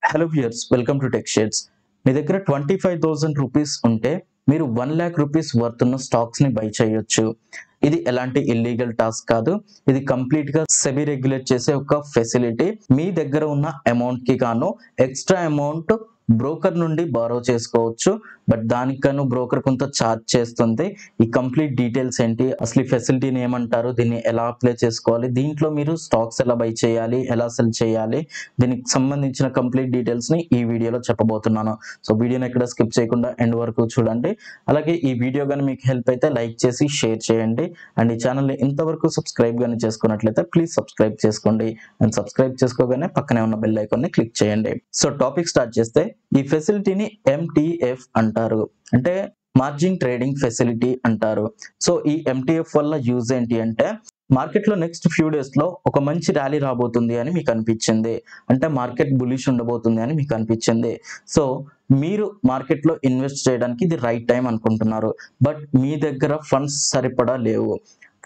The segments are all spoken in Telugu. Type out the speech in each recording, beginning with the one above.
Hello viewers, welcome to Tech Shares. మీ దగ్గర 25,000 రూపీస్ ఉంటే మీరు 1,00,000 రూపీస్ వర్త్ ఉన్న స్టాక్స్ ని బై చేయొచ్చు. ఇది ఎలాంటి ఇల్లీగల్ టాస్క్ కాదు. ఇది కంప్లీట్ గా సెబీ రెగ్యులేట్ చేసే ఒక ఫెసిలిటీ. మీ దగ్గర ఉన్న అమౌంట్ కి గాను ఎక్స్ట్రా అమౌంట్ బ్రోకర్ నుండి బారో చేసుకోవచ్చు. బట్ దానికి గాను బ్రోకర్ కొంత ఛార్జ్ చేస్తుంది. ఈ కంప్లీట్ డీటెయిల్స్ ఏంటి, అసలు ఈ ఫెసిలిటీని ఏమంటారు, దీన్ని ఎలా అప్లై చేసుకోవాలి, దీంట్లో మీరు స్టాక్స్ ఎలా బై చేయాలి, ఎలా సెల్ చేయాలి, దీనికి సంబంధించిన కంప్లీట్ డీటెయిల్స్ ని ఈ వీడియోలో చెప్పబోతున్నాను. సో వీడియోని ఎక్కడ స్కిప్ చేయకుండా ఎండ్ వరకు చూడండి. అలాగే ఈ వీడియో కానీ మీకు హెల్ప్ అయితే లైక్ చేసి షేర్ చేయండి. అండ్ ఈ ఛానల్ని ఇంతవరకు సబ్స్క్రైబ్ కానీ చేసుకున్నట్లయితే ప్లీజ్ సబ్స్క్రైబ్ చేసుకోండి. అండ్ సబ్స్క్రైబ్ చేసుకోగానే పక్కనే ఉన్న బెల్ ఐకాన్ ని క్లిక్ చేయండి. సో టాపిక్ స్టార్ట్ చేస్తే, ఈ ఫెసిలిటీని MTF అంటారు, అంటే మార్జిన్ ట్రేడింగ్ ఫెసిలిటీ అంటారు. సో ఈ MTF వల్ల యూజ్ ఏంటి అంటే, మార్కెట్ లో నెక్స్ట్ ఫ్యూ డేస్ లో ఒక మంచి ర్యాలీ రాబోతుంది అని మీకు అనిపించింది, అంటే మార్కెట్ బులిష్ ఉండబోతుంది అని మీకు అనిపించింది. సో మీరు మార్కెట్ లో ఇన్వెస్ట్ చేయడానికి ఇది రైట్ టైం అనుకుంటున్నారు. బట్ మీ దగ్గర ఫండ్స్ సరిపడా లేవు.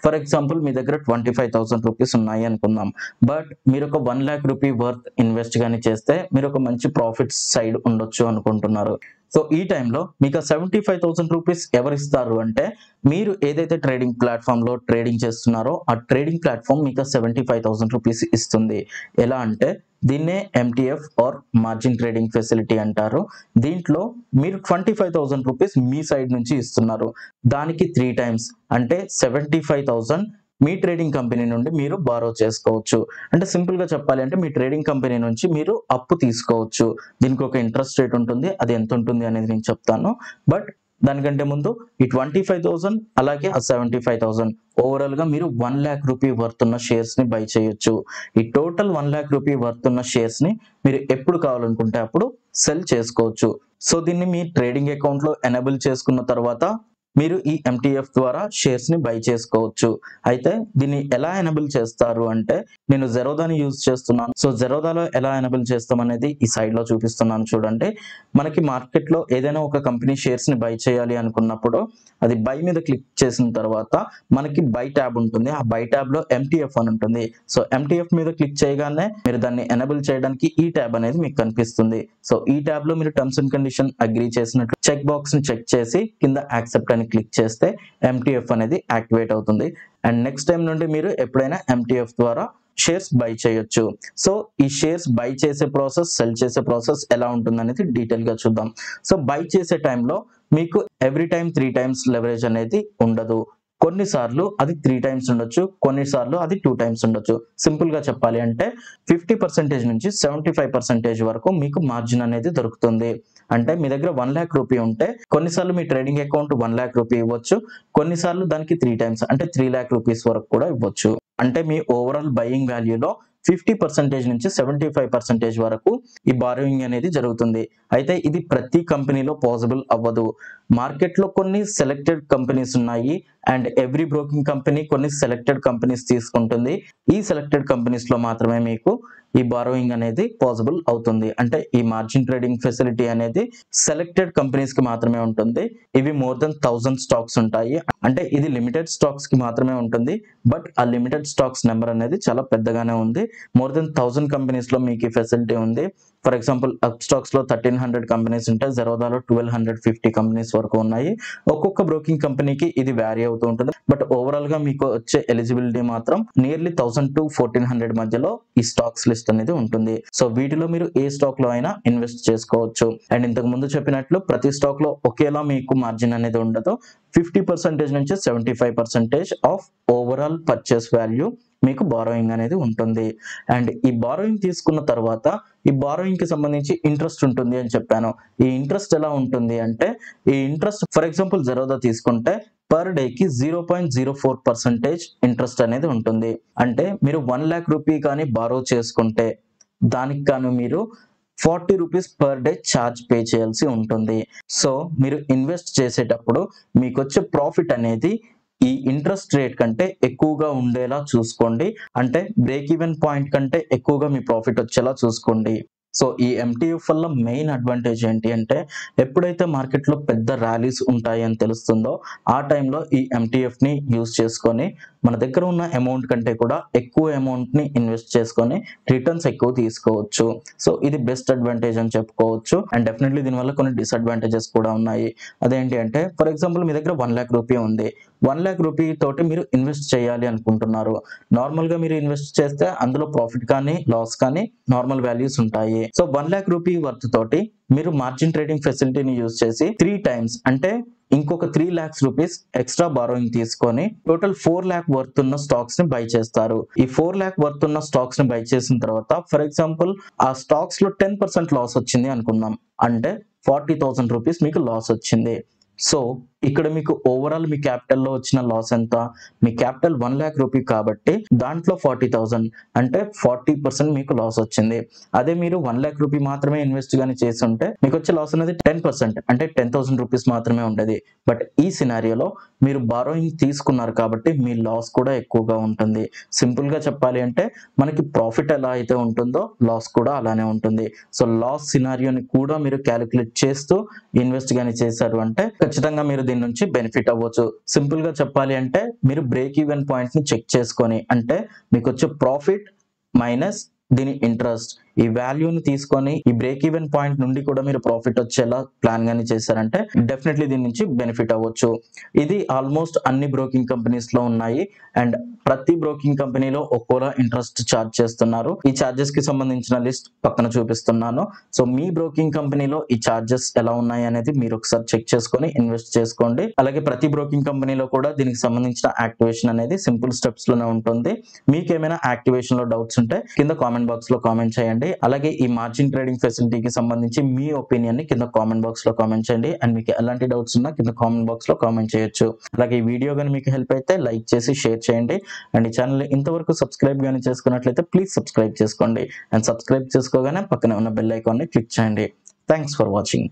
ఫర్ ఎగ్జాంపుల్, మీ దగ్గర 25,000 రూపీస్ ఉన్నాయి అనుకుందాం. బట్ మీరు ఒక 1,00,000 రూపీ వర్త్ ఇన్వెస్ట్ కానీ చేస్తే మీరు ఒక మంచి ప్రాఫిట్ సైడ్ ఉండొచ్చు అనుకుంటున్నారు. సో ఈ టైంలో మీకు 75,000 రూపీస్ ఎవరు ఇస్తారు అంటే, మీరు ఏదైతే ట్రేడింగ్ ప్లాట్ఫామ్ లో ట్రేడింగ్ చేస్తున్నారో ఆ ట్రేడింగ్ ప్లాట్ఫామ్ మీకు 75,000 రూపీస్ ఇస్తుంది. ఎలా అంటే, దీన్నే MTF or margin trading facility అంటారు. దీంట్లో మీరు 25,000 రూపీస్ మీ సైడ్ నుంచి ఇస్తున్నారు. దానికి 3 టైమ్స్ అంటే 75,000 మీ ట్రేడింగ్ కంపెనీ నుండి మీరు బారో చేసుకోవచ్చు. అంటే సింపుల్ గా చెప్పాలి అంటే, మీ ట్రేడింగ్ కంపెనీ నుంచి మీరు అప్పు తీసుకోవచ్చు. దీనికి ఒక ఇంట్రెస్ట్ రేట్ ఉంటుంది, అది ఎంత ఉంటుంది అనేది నేను చెప్తాను. బట్ దానికంటే ముందు ఈ 25,000 అలాగే ఆ 75,000 ఓవరాల్ గా మీరు 1,00,000 రూపీ వర్త్ ఉన్న షేర్స్ ని బై చేయొచ్చు. ఈ టోటల్ 1,00,000 రూపీ వర్త్ ఉన్న షేర్స్ ని మీరు ఎప్పుడు కావాలనుకుంటే అప్పుడు సెల్ చేసుకోవచ్చు. సో దీన్ని మీ ట్రేడింగ్ అకౌంట్ లో ఎనేబుల్ చేసుకున్న తర్వాత మీరు ఈ MTF ద్వారా షేర్స్ ని బై చేసుకోవచ్చు. అయితే దీన్ని ఎలా ఎనేబుల్ చేస్తారు అంటే, నేను జెరోదాని యూజ్ చేస్తున్నాను. సో జెరోదాలో ఎలా ఎనేబుల్ చేస్తాం అనేది ఈ సైడ్ లో చూపిస్తున్నాను చూడండి. మనకి మార్కెట్ లో ఏదైనా ఒక కంపెనీ షేర్స్ ని బై చేయాలి అనుకున్నప్పుడు అది బై మీద క్లిక్ చేసిన తర్వాత మనకి బై ట్యాబ్ ఉంటుంది. ఆ బై ట్యాబ్ లో MTF అని ఉంటుంది. సో MTF మీద క్లిక్ చేయగానే మీరు దాన్ని ఎనేబుల్ చేయడానికి ఈ ట్యాబ్ అనేది మీకు కనిపిస్తుంది. సో ఈ ట్యాబ్ లో మీరు టర్మ్స్ అండ్ కండిషన్ అగ్రీ చేసినట్లు చెక్ బాక్స్ ని చెక్ చేసి కింద యాక్సెప్ట్ అని క్లిక్ చేస్తే MTF అనేది యాక్టివేట్ అవుతుంది. అండ్ నెక్స్ట్ టైం నుండి మీరు ఎప్పుడైనా MTF ద్వారా షేర్స్ బై చేయొచ్చు. సో ఈ షేర్స్ బై చేసే ప్రాసెస్, సెల్ చేసే ప్రాసెస్ ఎలా ఉంటుంది అనేది డీటెయిల్ గా చూద్దాం. సో బై చేసే టైంలో మీకు ఎవ్రీ టైం 3 టైమ్స్ లెవరేజ్ అనేది ఉండదు. కొన్నిసార్లు అది 3 టైమ్స్ ఉండొచ్చు, కొన్నిసార్లు అది 2 టైమ్స్ ఉండొచ్చు. సింపుల్ గా చెప్పాలి అంటే 50% నుంచి 75% వరకు మీకు మార్జిన్ అనేది దొరుకుతుంది. అంటే మీ దగ్గర 1,00,000 రూపీ ఉంటే కొన్నిసార్లు మీ ట్రేడింగ్ అకౌంట్ 1,00,000 రూపీ ఇవ్వచ్చు, కొన్నిసార్లు దానికి 3 టైమ్స్ అంటే 3,00,000 రూపీస్ వరకు కూడా ఇవ్వచ్చు. అంటే మీ ఓవరాల్ బయింగ్ వాల్యూలో 50% నుంచి 75% వరకు ఈ బారోయింగ్ అనేది జరుగుతుంది. అయితే ఇది ప్రతి కంపెనీలో పాసిబుల్ అవ్వదు. మార్కెట్ లో కొన్ని సెలెక్టెడ్ కంపెనీస్ ఉన్నాయి, అండ్ ఎవ్రీ బ్రోకింగ్ కంపెనీ కొన్ని సెలెక్టెడ్ కంపెనీస్ తీసుకుంటుంది. ఈ సెలెక్టెడ్ కంపెనీస్ లో మాత్రమే మీకు ఈ బారోయింగ్ అనేది పాసిబుల్ అవుతుంది. అంటే ఈ మార్జిన్ ట్రేడింగ్ ఫెసిలిటీ అనేది సెలెక్టెడ్ కంపెనీస్ కి మాత్రమే ఉంటుంది. ఇవి మోర్ దెన్ 1000 స్టాక్స్ ఉంటాయి. అంటే ఇది లిమిటెడ్ స్టాక్స్ కి మాత్రమే ఉంటుంది. బట్ ఆ లిమిటెడ్ స్టాక్స్ నెంబర్ అనేది చాలా పెద్దగానే ఉంది. మోర్ దెన్ 1000 కంపెనీస్ లో మీకు ఈ ఫెసిలిటీ ఉంది. ఫర్ ఎగ్జాంపుల్, అప్ స్టాక్స్ లో 1300 కంపెనీస్ ఉంటే జెరోదాలో 1250 కంపెనీస్ వరకు ఉన్నాయి. ఒక్కొక్క బ్రోకింగ్ కంపెనీకి ఇది వ్యారీ అవుతూ ఉంటుంది. బట్ ఓవరాల్ గా మీకు వచ్చే ఎలిజిబిలిటీ మాత్రం నియర్లీ 1000 to 1400 మధ్యలో ఈ స్టాక్స్ లిస్ట్ అనేది ఉంటుంది. సో వీటిలో మీరు ఏ స్టాక్ లో అయినా ఇన్వెస్ట్ చేసుకోవచ్చు. అండ్ ఇంతకు ముందు చెప్పినట్లు ప్రతి స్టాక్ లో ఒకేలా మీకు మార్జిన్ అనేది ఉండదు. 50% నుంచి 75% ఆఫ్ ఓవరాల్ పర్చేస్ వాల్యూ మీకు బారోయింగ్ అనేది ఉంటుంది. అండ్ ఈ బారోయింగ్ తీసుకున్న తర్వాత ఈ బారోయింగ్ కి సంబంధించి ఇంట్రెస్ట్ ఉంటుంది అని చెప్పాను. ఈ ఇంట్రెస్ట్ ఎలా ఉంటుంది అంటే, ఈ ఇంట్రెస్ట్ ఫర్ ఎగ్జాంపుల్ జెరోదా తీసుకుంటే పర్ డేకి 0.04% ఇంట్రెస్ట్ అనేది ఉంటుంది. అంటే మీరు 1,00,000 రూపీ కానీ బారో చేసుకుంటే దానికి గాను మీరు 40 rupees per day charge pay చేయాల్సి ఉంటుంది. సో మీరు ఇన్వెస్ట్ చేసేటప్పుడు మీకు వచ్చే ప్రాఫిట్ అనేది ఈ ఇంట్రెస్ట్ రేట్ కంటే ఎక్కువగా ఉండేలా చూసుకోండి. అంటే బ్రేక్ ఈవెన్ పాయింట్ కంటే ఎక్కువగా మీ ప్రాఫిట్ వచ్చేలా చూసుకోండి. సో ఈ MTF వల్ల మెయిన్ అడ్వాంటేజ్ ఏంటి అంటే, ఎప్పుడైతే మార్కెట్లో పెద్ద ర్యాలీస్ ఉంటాయి అని తెలుస్తుందో ఆ టైంలో ఈ MTF ని యూజ్ చేసుకొని మన దగ్గర ఉన్న అమౌంట్ కంటే కూడా ఎక్కువ అమౌంట్ ని ఇన్వెస్ట్ చేసుకొని రిటర్న్స్ ఎక్కువ తీసుకోవచ్చు. సో ఇది బెస్ట్ అడ్వాంటేజ్ అని చెప్పుకోవచ్చు. అండ్ డెఫినెట్లీ దీనివల్ల కొన్ని డిసడ్వాంటేజెస్ కూడా ఉన్నాయి. అదేంటి అంటే ఫర్ ఎగ్జాంపుల్ మీ దగ్గర 1 lakh రూపీ ఉంది. 1 lakh రూపీ తోటి మీరు ఇన్వెస్ట్ చేయాలి అనుకుంటున్నారు. నార్మల్ గా మీరు ఇన్వెస్ట్ చేస్తే అందులో ప్రాఫిట్ కానీ లాస్ కానీ నార్మల్ వాల్యూస్ ఉంటాయి. సో 1 lakh రూపీ వర్త్ తోటి మీరు మార్జిన్ ట్రేడింగ్ ఫెసిలిటీని యూజ్ చేసి 3 times అంటే ఇంకొక 3 lakhs రూపీస్ ఎక్స్ట్రా బారోయింగ్ తీసుకొని టోటల్ 4 lakh వర్త్ ఉన్న స్టాక్స్ ని బై చేస్తారు. ఈ 4 lakh వర్త్ ఉన్న స్టాక్స్ ని బై చేసిన తర్వాత ఫర్ ఎగ్జాంపుల్ ఆ స్టాక్స్ లో 10% లాస్ వచ్చింది అనుకుందాం. అంటే 40,000 రూపీస్ మీకు లాస్ వచ్చింది. సో ఇక్కడ మీకు ఓవరాల్ మీ క్యాపిటల్లో వచ్చిన లాస్ ఎంత? మీ క్యాపిటల్ 1 lakh రూపీ కాబట్టి దాంట్లో 40,000 అంటే 40% మీకు లాస్ వచ్చింది. అదే మీరు 1 lakh రూపీ మాత్రమే ఇన్వెస్ట్ గానీ చేసి ఉంటే మీకు వచ్చే లాస్ అనేది 10% అంటే 10,000 రూపీస్ మాత్రమే ఉండేది. బట్ ఈ సినారియోలో మీరు బారోయింగ్ తీసుకున్నారు కాబట్టి మీ లాస్ కూడా ఎక్కువగా ఉంటుంది. సింపుల్ గా చెప్పాలి అంటే మనకి ప్రాఫిట్ ఎలా అయితే ఉంటుందో లాస్ కూడా అలానే ఉంటుంది. సో లాస్ సినారియోని కూడా మీరు క్యాలిక్యులేట్ చేస్తూ ఇన్వెస్ట్ గానీ చేశారు అంటే ఖచ్చితంగా మీరు దీని నుంచి బెనిఫిట్ అవ్వచ్చు. సింపుల్ గా చెప్పాలి అంటే మీరు బ్రేక్ ఈవెన్ పాయింట్ ని చెక్ చేసుకొని అంటే మీకు వచ్చే ప్రాఫిట్ మైనస్ దీని ఇంట్రెస్ట్ ఈ వాల్యూని తీసుకొని ఈ బ్రేక్ ఈవెన్ పాయింట్ నుండి కూడా మీరు ప్రాఫిట్ వచ్చేలా ప్లాన్ గానీ చేశారంటే డెఫినెట్లీ దీని నుంచి బెనిఫిట్ అవ్వచ్చు. ఇది ఆల్మోస్ట్ అన్ని బ్రోకింగ్ కంపెనీస్ లో ఉన్నాయి. అండ్ ప్రతి బ్రోకింగ్ కంపెనీలో ఒక్కోలా ఇంట్రెస్ట్ ఛార్జ్ చేస్తున్నారు. ఈ ఛార్జెస్ కి సంబంధించిన లిస్ట్ పక్కన చూపిస్తున్నాను. సో మీ బ్రోకింగ్ కంపెనీలో ఈ ఛార్జెస్ ఎలా ఉన్నాయి అనేది మీరు ఒకసారి చెక్ చేసుకొని ఇన్వెస్ట్ చేసుకోండి. అలాగే ప్రతి బ్రోకింగ్ కంపెనీలో కూడా దీనికి సంబంధించిన యాక్టివేషన్ అనేది సింపుల్ స్టెప్స్ లోనే ఉంటుంది. మీకు ఏమైనా యాక్టివేషన్ లో డౌట్స్ ఉంటే కింద కామెంట్ బాక్స్ లో కామెంట్ చేయండి. అలాగే ఈ మార్జిన్ ట్రేడింగ్ ఫెసిలిటీకి సంబంధించి మీ ఒపీనియన్ ని కింద కామెంట్ బాక్స్ లో కామెంట్ చేయండి. అండ్ మీకు ఎలాంటి డౌట్స్ ఉన్నా కింద కామెంట్ బాక్స్ లో కామెంట్ చేయొచ్చు. అలాగే ఈ వీడియో కానీ మీకు హెల్ప్ అయితే లైక్ చేసి షేర్ చేయండి. అండ్ ఈ ఛానల్ ఇంతవరకు సబ్స్క్రైబ్ కానీ చేసుకున్నట్లయితే ప్లీజ్ సబ్స్క్రైబ్ చేసుకోండి. అండ్ సబ్స్క్రైబ్ చేసుకోగానే పక్కనే ఉన్న బెల్ ఐకాన్ ని క్లిక్ చేయండి. Thanks for watching.